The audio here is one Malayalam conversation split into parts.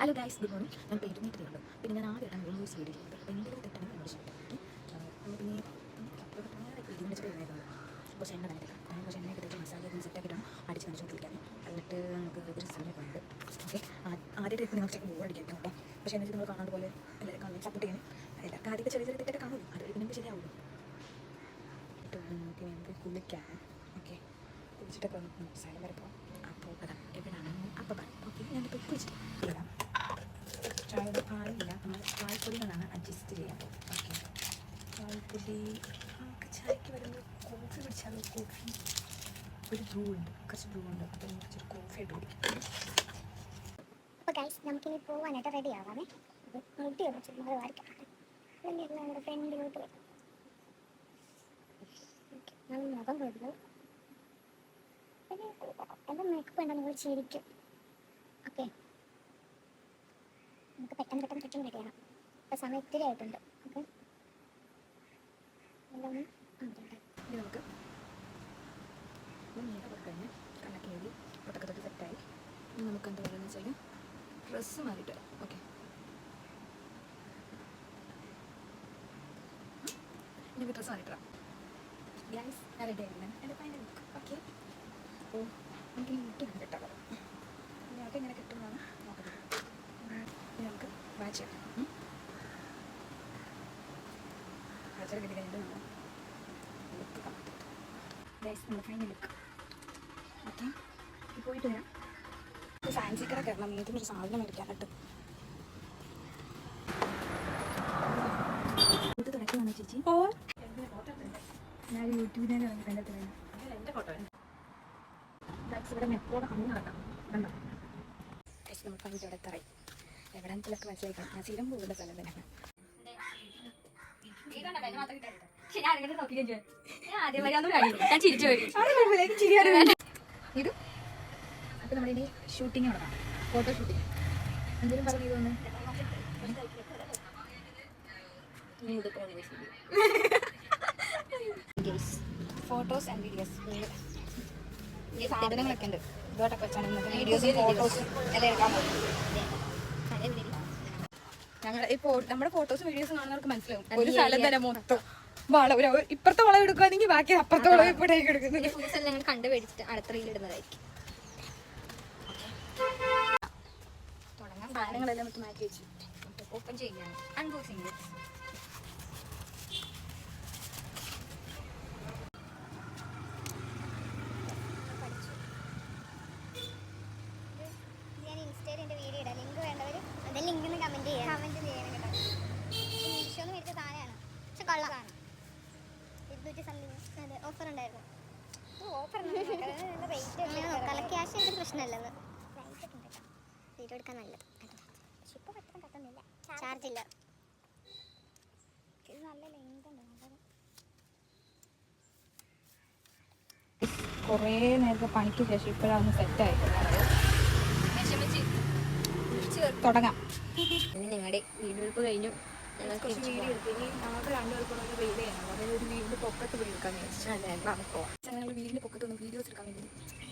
Hello guys, good morning. ഞാൻ പെരുന്നിട്ടേ ഉള്ളൂ. പിന്നെ ഞാൻ ആദ്യമായിട്ടാണ് ന്യൂസ് വീഡിയോ ചെയ്യുന്നത്. അപ്പോൾ എന്തെങ്കിലും തെറ്റാണെങ്കിൽ എന്നോട് ചോദിച്ചിട്ട് പിന്നെ ഇതിനെ വെച്ചിട്ട് ഉണ്ടായിരുന്നു. കുറച്ച് എണ്ണ വേണ്ടില്ല. കുറച്ച് എണ്ണയൊക്കെ തേച്ച് മസാല സെറ്റാക്കിയിട്ടാണ് അടിച്ച് കാണിച്ചുകൊണ്ടിരിക്കാൻ. എന്നിട്ട് നമുക്ക് ഒരു സമയമൊക്കെ ഉണ്ട്. ഓക്കെ, ആദ്യമായിട്ട് ഇപ്പോൾ നിങ്ങൾക്ക് ബോർ അടിക്കാം കേട്ടോ. പക്ഷേ എന്നിട്ട് നിങ്ങൾ കാണാണ്ട് പോലെ എല്ലാവരും കാണാൻ സപ്പോർട്ട് ചെയ്യാൻ എല്ലാവർക്കും ആദ്യമൊക്കെ ചെറിയ ചെറിയ തെറ്റൊക്കെ കാണുള്ളൂ. അത് പിന്നെ ശരിയാവുള്ളൂ. നമുക്ക് വേണ്ടി കുളിക്കാം. ഓക്കെ, കുളിച്ചിട്ടൊക്കെ ഒന്ന് സ്ഥലം വരെ പോകാം. അപ്പോൾ അതാ എവിടെയാണ് അപ്പോൾ പറയാം. ഓക്കെ, ഞാനിപ്പോൾ കുളിച്ചിട്ട് ഇടാം. ചായ ആയില്ല, നമ്മൾ ചായപ്പൊടി കൊണ്ടാണ് അഡ്ജസ്റ്റ് ചെയ്യാൻ. ഓക്കെ, ചായപ്പൊടി നമുക്ക് ചായക്ക് വരുമ്പോൾ കോഫി പിടിച്ചാലോ? കോഫി ഒരു ബ്രൂ ഉണ്ട്, കുറച്ച് ബ്രൂ ഉണ്ട്. അപ്പോൾ നമുക്ക് കുറച്ച് കോഫി ആയിട്ട് കുടിക്കാം. അപ്പോൾ ഗൈസ്, നമുക്കിനി പോകാനായിട്ട് റെഡി ആവാമേ. മുടി കുറച്ച് നമ്മൾ വരയ്ക്കാം. അല്ലെങ്കിൽ നമ്മുടെ ഫ്രണ്ടിലോട്ട് വരും. നമ്മൾ മുഖം കൊടുക്കും. പിന്നെ എൻ്റെ മേക്കപ്പ് വേണ്ട, നിങ്ങൾ ചിരിക്കും. ഓക്കെ, നമുക്ക് പെട്ടെന്ന് റെഡി ചെയ്യണം. ഇപ്പോൾ സമയം ഇത്തിരി ആയിട്ടുണ്ട്. ഓക്കെ, എന്താണ് ഇനി നമുക്ക് മേക്കപ്പ് കഴിഞ്ഞ് കണ്ണൊക്കെ എഴുതി പൊട്ടക്കത്തൊക്കെ സെറ്റായി. ഇനി നമുക്ക് എന്താ പറയുക വെച്ചാൽ ഡ്രസ്സ് മാറിയിട്ട്. ഓക്കെ, എനിക്ക് ഡ്രസ്സ് മാറിയിട്ടാണ് ഗ്യാസ് ഞാൻ റെഡി ആയിരുന്നു. എൻ്റെ ഫൈനൽ ലുക്ക്. ഓക്കെ, അപ്പോൾ നമുക്ക് ഇട്ട് കെട്ടാം. ഞങ്ങൾക്ക് ഇങ്ങനെ കിട്ടുന്നതാണ് നോക്കുന്നത്. ഇനി നമുക്ക് വാച്ച് ചെയ്യാം. വാച്ച് കിട്ടി കഴിഞ്ഞിട്ട് ലുക്ക് കംപ്ലീറ്റ്. ഗൈസ്, നമ്മുടെ ഫൈനൽ ലുക്ക്. ഓക്കെ, പോയിട്ട് വരാം. ഫാൻസി കട കയറണം. വീട്ടിൽ ഒരു സാധനം മേടിക്കാനായിട്ട്. ഇത് തിരക്കുവാണ് ചേച്ചി. ഞാൻ യൂട്യൂബിൽ കണ്ടെത്തി എൻ്റെ ഫോട്ടോ ഇവിടെ മെട്രോടെ അങ്ങ് നടക്കാം. കണ്ടോ ഗൈസ്, നമ്മൾ ഫൈനൽ ഇവിടെ എത്താറായി. എവിടെയാണെന്നൊക്കെ മനസ്സിലാക്കണം. ഞാൻ സ്ഥിരം പോകുന്ന സ്ഥലം തന്നെയാണ്. ഇത് അപ്പോൾ നമ്മുടെ ഇനി ഷൂട്ടിങ് തുടങ്ങാം. ഫോട്ടോ ഷൂട്ടിങ് എന്തെങ്കിലും പറഞ്ഞു തോന്നുന്നു. ഫോട്ടോസ് ആൻഡ് വീഡിയോസ് സാധനങ്ങളൊക്കെ ഉണ്ട്. ഇതോട്ടൊക്കെ വെച്ചാണ് ഇന്നത്തെ വീഡിയോസും ഫോട്ടോസും എല്ലാം എടുക്കാൻ പോകുന്നത്. ഞങ്ങൾ ഇപ്പോൾ നമ്മുടെ ഫോട്ടോസും വീഡിയോസും കാണുന്നവർക്ക് മനസ്സിലാവും ഒരു സ്ഥലം തന്നെ മൊത്തം വളവ്. ഇപ്പുറത്തെ വളവ് എടുക്കുകയാണെങ്കിൽ ബാക്കി അപ്പുറത്തെ വളവ് ഇപ്പോഴേക്ക് എടുക്കുന്നത്. ഞങ്ങൾ കണ്ടുപിടിച്ചിട്ട് അടുത്ത റീൽ ഇടുന്നതായിരിക്കും. തുടങ്ങാൻ സാധനങ്ങളെല്ലാം മൊത്തം മാറ്റി വെച്ച് ഓപ്പൺ ചെയ്യാൻ അൺബോക്സിങ്. ഞാൻ ഇൻസ്റ്റയിൽ എൻ്റെ വീഡിയോ ഇടാം. ലിങ്ക് വേണ്ടവർ അതിൽ ലിങ്ക് കമൻറ്റ് ചെയ്യണം കേട്ടോ. മീഷോന്ന് മേടിച്ച സാധനമാണ്, പക്ഷെ കള്ളമാണ്. 200 സംതിങ്. അതെ, ഓഫർ ഉണ്ടായിരുന്നു. ഓഫർ റേറ്റ് ക്യാഷ് ആയിട്ട് പ്രശ്നമല്ലെന്ന്. റൈറ്റ് ഒക്കെ ഉണ്ട് കേട്ടോ. വീഡിയോ എടുക്കാൻ നല്ലത്. പക്ഷെ ഇപ്പോൾ പെട്ടെന്ന് കത്തുന്നില്ല, ചാർജ് ഇല്ല. ഇത് നല്ല ലെങ്ത് ഉണ്ട്. കുറേ നേരത്തെ പണിക്ക് ശേഷം ഇപ്പോഴാണ് സെറ്റായിട്ടുള്ളത്. തുടങ്ങാം. ഞങ്ങളുടെ വീടെടുപ്പ് കഴിഞ്ഞു. കുറച്ച് വീഡിയോ എടുത്ത് ഇനി നമുക്ക് രണ്ടുപേർക്കുള്ള വീഡിയോ ചെയ്യണം. അതായത് ഒരു വീടിൻ്റെ പൊക്കത്ത് പോയി എടുക്കാൻ ഞങ്ങൾ വീടിൻ്റെ പൊക്കത്തൊന്നും വീഡിയോസ് എടുക്കാൻ വേണ്ടി.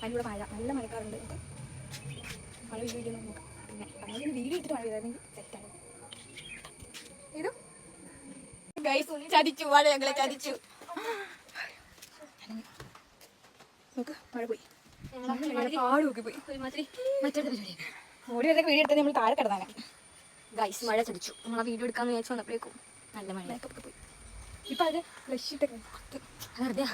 അതിലൂടെ മഴ, നല്ല മഴക്കാറുണ്ട്. മഴ വീഡിയോ നോക്കാം. പിന്നെ അങ്ങനെ വീഡിയോ എടുത്തിട്ട് മഴ ചെയ്താണെങ്കിൽ സെറ്റാണ്. ഇത് ഗൈസ് ചതിച്ചു, മഴ ഞങ്ങളെ ചതിച്ചു. നോക്ക്, മഴ പോയി. പാടുമൊക്കെ പോയി. ഓടി വരെ വീഡിയോ എടുത്താൽ നമ്മൾ താഴെ കിടന്നാണ്. ഗൈസ്, മഴ ചതിച്ചു. നമ്മൾ ആ വീഡിയോ എടുക്കാന്ന് വിചാരിച്ചു വന്നപ്പോഴേക്കും നല്ല മഴ. പോയി. ഇപ്പം അത് ഫ്ലഷ് ഇട്ടൊക്കെ വെറുതെ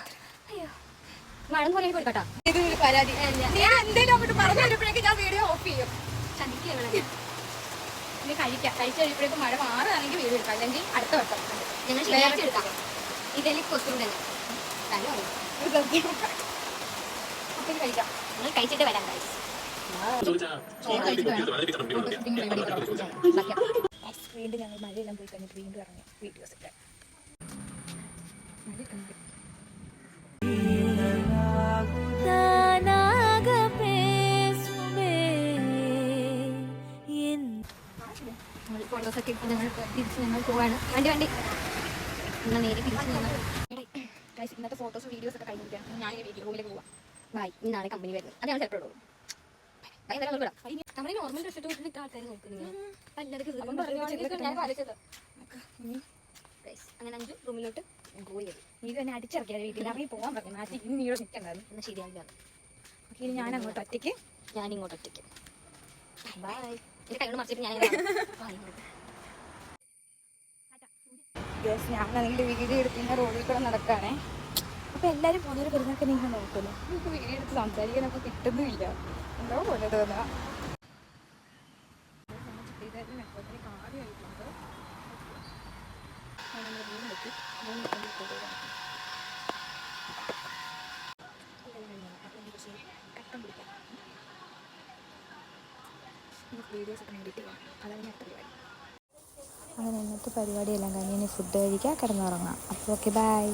മഴ പോലെ കൊടുക്കട്ടാ. ഇത് ഒരു പരാതി. ഞാൻ എന്തെങ്കിലും അങ്ങോട്ട് പറഞ്ഞു വരുമ്പോഴേക്കും ഞാൻ വീഡിയോ ഓഫ് ചെയ്യും. ചതിക്കുക ഇനി കഴിക്കാം. കഴിച്ച് കഴിയുമ്പോഴേക്കും മഴ മാറുകയാണെങ്കിൽ വീഡിയോ എടുക്കാം, അല്ലെങ്കിൽ അടുത്ത വട്ടം ഞങ്ങൾ ശനിയാഴ്ച എടുക്കാം. ഇതെല്ലാം കൊച്ചുകൂടെ അപ്പം കഴിക്കാം. നിങ്ങൾ കഴിച്ചിട്ട് വരാം ഗൈസ്. വീണ്ടും ഞങ്ങൾ മഴയെല്ലാം പോയി കഴിഞ്ഞിട്ട് വീണ്ടും ഇറങ്ങി വീഡിയോസ് ഇട്ടാൻ. ഫോട്ടോസൊക്കെ ഇപ്പം തിരിച്ച് ഞങ്ങൾ പോവാണ്. വണ്ടി നിങ്ങൾ നേരെ തിരിച്ച് ഞങ്ങൾ ഇന്നത്തെ ഫോട്ടോസും വീഡിയോസൊക്കെ കഴിഞ്ഞിരിക്കുകയാണ്. ഞാൻ ഈ വീഡിയോ റൂമിലേക്ക് പോവാം. ബായ്. ഇന്നാണ് കമ്പനി വരുന്നത്. അത് ഞാൻ ചിലപ്പോഴുള്ളൂ. നമ്മുടെ നോർമൽ ഡ്രസ് ഇട്ട് കൊടുത്തിട്ട് ആൾക്കാർ നോക്കുന്നത് അങ്ങനെ 5 റൂമിലോട്ട് പോയി. നീ തന്നെ അടിച്ചിറക്കിയാൽ വീട്ടിൽ ഇറങ്ങി പോകാൻ പറഞ്ഞു. മാറ്റി ഇനി നീടെ നിൽക്കണ്ടായിരുന്നു. എന്നാൽ ശരിയാവില്ല. ഓക്കെ, ഇനി ഞാൻ അങ്ങോട്ട് ഒറ്റയ്ക്ക്, ഞാനിങ്ങോട്ട് ഒറ്റയ്ക്ക്. ബൈ. എൻ്റെ കൈ കൊണ്ട് മറിച്ചിട്ട് ഞാനാണെങ്കിൽ വീഡിയോ എടുക്കുന്ന റോഡിൽ കൂടെ നടക്കുകയാണേ. അപ്പോൾ എല്ലാവരും പോകുന്നൊരു പെരുന്നൊക്കെ നിങ്ങൾ നോക്കുമല്ലോ. നമുക്ക് വീഡിയോ എടുത്ത് സംസാരിക്കാനപ്പോൾ കിട്ടുന്നുമില്ല. എന്തോ പോലെ തോന്നുക. അങ്ങനെ ഇന്നത്തെ പരിപാടിയെല്ലാം കഴിഞ്ഞ് ഇനി ഫുഡ് കഴിക്കുക, കിടന്നുറങ്ങാം. അപ്പോൾ ഓക്കെ, ബൈ.